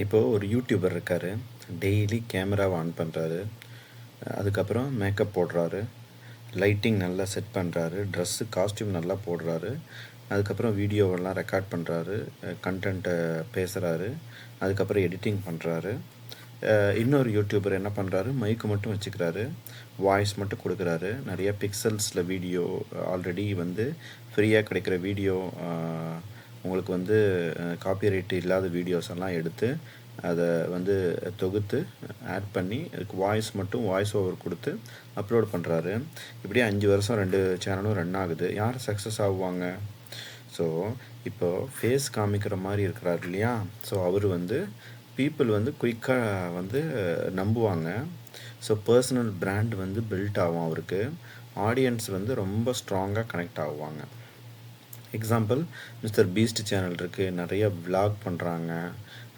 இப்போது ஒரு யூடியூபர் இருக்கார். டெய்லி கேமராவை ஆன் பண்ணுறாரு. அதுக்கப்புறம் மேக்கப் போடுறாரு. லைட்டிங் நல்லா செட் பண்ணுறாரு. ட்ரெஸ்ஸு காஸ்ட்யூம் நல்லா போடுறாரு. அதுக்கப்புறம் வீடியோவெல்லாம் ரெக்கார்ட் பண்ணுறாரு. கண்டென்ட்டை பேசுகிறாரு. அதுக்கப்புறம் எடிட்டிங் பண்ணுறாரு. இன்னொரு யூடியூபர் என்ன பண்ணுறாரு, மைக்கு மட்டும் வச்சுக்கிறாரு, வாய்ஸ் மட்டும் கொடுக்குறாரு. நிறைய பிக்சல்ஸில் வீடியோ ஆல்ரெடி வந்து ஃப்ரீயாக கிடைக்கிற வீடியோ உங்களுக்கு வந்து காப்பிரைட் இல்லாத வீடியோஸ் எல்லாம் எடுத்து அதை வந்து தொகுத்து ஆட் பண்ணி அதுக்கு வாய்ஸ் மட்டும் வாய்ஸ் ஓவர் கொடுத்து அப்லோட் பண்ணுறாரு. இப்படியே 5 வருஷம் 2 சேனலும் ரன் ஆகுது. யார் சக்ஸஸ் ஆகுவாங்க? ஸோ இப்போது ஃபேஸ் காமிக்கிற மாதிரி இருக்கிறார் இல்லையா? ஸோ அவர் வந்து பீப்புள் வந்து குயிக்காக வந்து நம்புவாங்க. ஸோ பர்சனல் பிராண்ட் வந்து பில்ட் ஆகும் அவருக்கு. ஆடியன்ஸ் வந்து ரொம்ப ஸ்ட்ராங்காக கனெக்ட் ஆகுவாங்க. எக்ஸாம்பிள், மிஸ்டர் பீஸ்ட் சேனல் இருக்குது, நிறைய விலாக் பண்ணுறாங்க.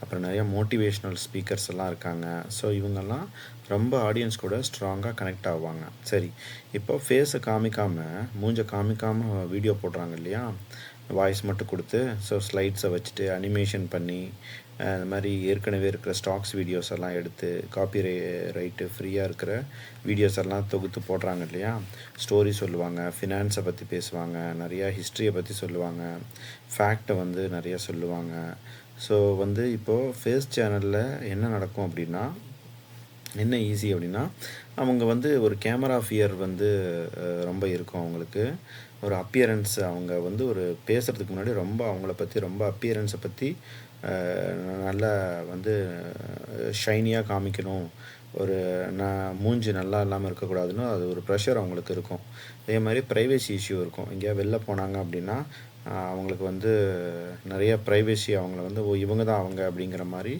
அப்புறம் நிறையா மோட்டிவேஷ்னல் ஸ்பீக்கர்ஸ் எல்லாம் இருக்காங்க. ஸோ இவங்கெல்லாம் ரொம்ப ஆடியன்ஸ் கூட ஸ்ட்ராங்காக கனெக்ட் ஆகுவாங்க. சரி, இப்போ ஃபேஸை காமிக்காமல் மூஞ்சை காமிக்காமல் வீடியோ போடுறாங்க இல்லையா? வாய்ஸ் மட்டும் கொடுத்து, ஸோ ஸ்லைட்ஸை வச்சுட்டு அனிமேஷன் பண்ணி இந்த மாதிரி ஏற்கனவே இருக்கிற ஸ்டாக்ஸ் வீடியோஸ் எல்லாம் எடுத்து ரைட்டு ஃப்ரீயாக இருக்கிற வீடியோஸ் எல்லாம் தொகுத்து போடுறாங்க இல்லையா? ஸ்டோரி சொல்லுவாங்க, ஃபினான்ஸை பற்றி பேசுவாங்க, நிறையா ஹிஸ்ட்ரியை பற்றி சொல்லுவாங்க, ஃபேக்டை வந்து நிறையா சொல்லுவாங்க. ஸோ வந்து இப்போது ஃபேஸ் சேனலில் என்ன நடக்கும் அப்படின்னா, என்ன ஈஸி அப்படின்னா, அவங்க வந்து ஒரு கேமரா ஃபியர் வந்து ரொம்ப இருக்கும் அவங்களுக்கு. ஒரு அப்பியரன்ஸ், அவங்க வந்து ஒரு பேசுகிறதுக்கு முன்னாடி ரொம்ப அவங்கள பற்றி ரொம்ப அப்பியரன்ஸை பற்றி நல்லா வந்து ஷைனியாக காமிக்கணும், ஒரு மூஞ்சி நல்லா இல்லாமல் இருக்கக்கூடாதுன்னு அது ஒரு ப்ரெஷர் அவங்களுக்கு இருக்கும். அதே மாதிரி ப்ரைவேசி இஷ்யூ இருக்கும். எங்கேயா வெளில போனாங்க அப்படின்னா அவங்களுக்கு வந்து நிறைய ப்ரைவேசி, அவங்கள வந்து இவங்க தான் அவங்க அப்படிங்கிற மாதிரி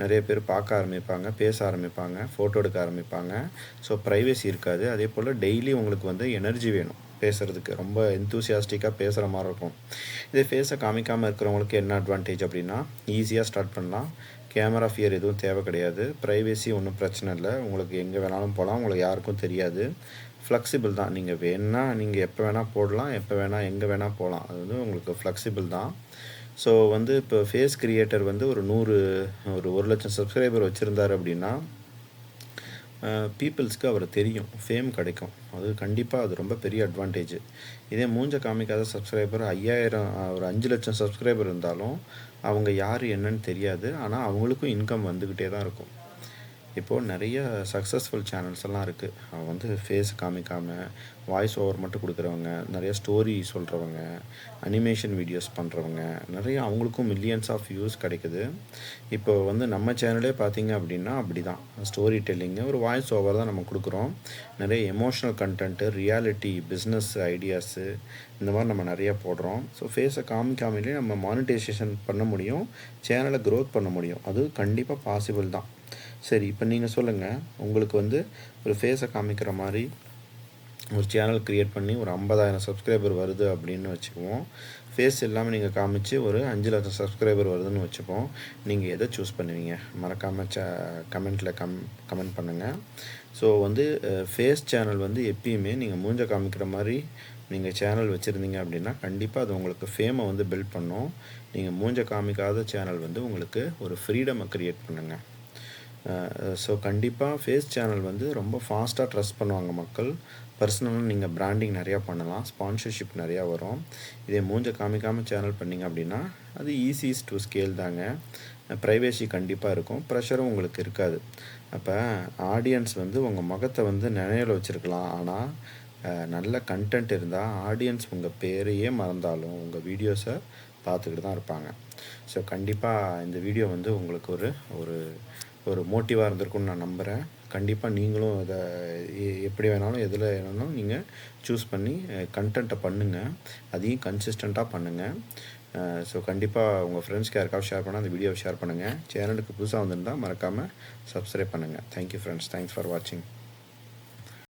நிறைய பேர் பார்க்க ஆரம்பிப்பாங்க, பேச ஆரம்பிப்பாங்க, ஃபோட்டோ எடுக்க ஆரம்பிப்பாங்க. ஸோ ப்ரைவேசி இருக்காது. அதே போல் டெய்லி உங்களுக்கு வந்து எனர்ஜி வேணும் பேசுகிறதுக்கு, ரொம்ப எந்தூசியாஸ்டிக்காக பேசுகிற மாதிரி இருக்கும். இதே ஃபேஸை காமிக்காமல் இருக்கிறவங்களுக்கு என்ன அட்வான்டேஜ் அப்படின்னா, ஈஸியாக ஸ்டார்ட் பண்ணலாம். கேமரா ஃபியர் எதுவும் தேவை கிடையாது. ப்ரைவேசி ஒன்றும் பிரச்சனை இல்லை. உங்களுக்கு எங்கே வேணாலும் போகலாம், உங்களுக்கு யாருக்கும் தெரியாது. ஃப்ளெக்சிபிள் தான். நீங்கள் வேணுன்னா நீங்கள் எப்போ வேணால் போடலாம், எப்போ வேணால் எங்கே வேணால் போகலாம். அது வந்து உங்களுக்கு ஃப்ளெக்சிபிள் தான். ஸோ வந்து இப்போ ஃபேஸ் கிரியேட்டர் வந்து ஒரு 1,00,000 சப்ஸ்கிரைபர் வச்சுருந்தார் அப்படின்னா பீப்புள்ஸ்க்கு அவரை தெரியும், ஃபேம் கிடைக்கும். அது கண்டிப்பாக அது ரொம்ப பெரிய அட்வான்டேஜ். இதே மூஞ்ச காமிக்காத சப்ஸ்கிரைபர் 5,000 ஒரு 5,00,000 சப்ஸ்கிரைபர் இருந்தாலும் அவங்க யார் என்னன்னு தெரியாது. ஆனால் அவங்களுக்கும் இன்கம் வந்துக்கிட்டே தான் இருக்கும். இப்போது நிறைய சக்ஸஸ்ஃபுல் சேனல்ஸ் எல்லாம் இருக்குது. அவங்க வந்து ஃபேஸ் காமிக்காமல் வாய்ஸ் ஓவர் மட்டும் கொடுக்குறவங்க, நிறைய ஸ்டோரி சொல்கிறவங்க, அனிமேஷன் வீடியோஸ் பண்ணுறவங்க, நிறைய அவங்களுக்கும் மில்லியன்ஸ் ஆஃப் வியூஸ் கிடைக்குது. இப்போ வந்து நம்ம சேனலே பார்த்திங்க அப்படின்னா அப்படி தான். ஸ்டோரி டெல்லிங்கு, ஒரு வாய்ஸ் ஓவர் தான் நம்ம கொடுக்குறோம். நிறைய emotional content, reality, business ideas, இந்த மாதிரி நம்ம நிறையா போடுறோம். ஸோ ஃபேஸை காமிக்காமலே நம்ம மானிட்டைசேஷன் பண்ண முடியும், சேனலை க்ரோத் பண்ண முடியும். அது கண்டிப்பாக பாசிபிள் தான். சரி, இப்போ நீங்கள் சொல்லுங்கள், உங்களுக்கு வந்து ஒரு ஃபேஸை காமிக்கிற மாதிரி ஒரு சேனல் க்ரியேட் பண்ணி ஒரு 50,000 சப்ஸ்கிரைபர் வருது அப்படின்னு வச்சுக்குவோம். ஃபேஸ் இல்லாமல் நீங்கள் காமிச்சு ஒரு 5,00,000 சப்ஸ்கிரைபர் வருதுன்னு வச்சுப்போம். நீங்கள் எதை சூஸ் பண்ணுவீங்க? மறக்காமல் கமெண்ட்டில் கமெண்ட் பண்ணுங்கள். ஸோ வந்து ஃபேஸ் சேனல் வந்து எப்பயுமே நீங்கள் மூஞ்ச காமிக்கிற மாதிரி நீங்கள் சேனல் வச்சுருந்தீங்க அப்படின்னா கண்டிப்பாக அது உங்களுக்கு ஃபேமை வந்து பில்ட் பண்ணும். நீங்கள் மூஞ்ச காமிக்காத சேனல் வந்து உங்களுக்கு ஒரு ஃப்ரீடமை க்ரியேட் பண்ணுங்கள். ஸோ கண்டிப்பாக ஃபேஸ் சேனல் வந்து ரொம்ப ஃபாஸ்ட்டாக ட்ரஸ்ட் பண்ணுவாங்க மக்கள். பர்சனலாக நீங்கள் பிராண்டிங் நிறையா பண்ணலாம், ஸ்பான்சர்ஷிப் நிறையா வரும். இதே மூஞ்ச காமிக்காமல் சேனல் பண்ணிங்க அப்படின்னா அது ஈஸிஸ் டு ஸ்கேல் தாங்க. ப்ரைவேசி கண்டிப்பாக இருக்கும், ப்ரெஷரும் உங்களுக்கு இருக்காது. அப்போ ஆடியன்ஸ் வந்து உங்கள் முகத்தை வந்து நினைவில் வச்சுருக்கலாம். ஆனால் நல்ல கண்டென்ட் இருந்தால் ஆடியன்ஸ் உங்கள் பேரையே மறந்தாலும் உங்கள் வீடியோஸை பார்த்துக்கிட்டு தான் இருப்பாங்க. ஸோ கண்டிப்பாக இந்த வீடியோ வந்து உங்களுக்கு ஒரு ஒரு மோட்டிவாக இருந்திருக்குன்னு நான் நம்புகிறேன். கண்டிப்பாக நீங்களும் இதை எப்படி வேணாலும் எதில் வேணாலும் நீங்கள் சூஸ் பண்ணி கண்டென்ட்டை பண்ணுங்கள். அதையும் கன்சிஸ்டண்ட்டாக பண்ணுங்கள். ஸோ கண்டிப்பாக உங்கள் ஃப்ரெண்ட்ஸ்க்கு யாருக்காவது ஷேர் பண்ணால் அந்த வீடியோவை ஷேர் பண்ணுங்கள். சேனலுக்கு புதுசாக வந்திருந்தால் மறக்காமல் சப்ஸ்கிரைப் பண்ணுங்கள். Thank you friends. தேங்க்ஸ் ஃபார் வாட்சிங்.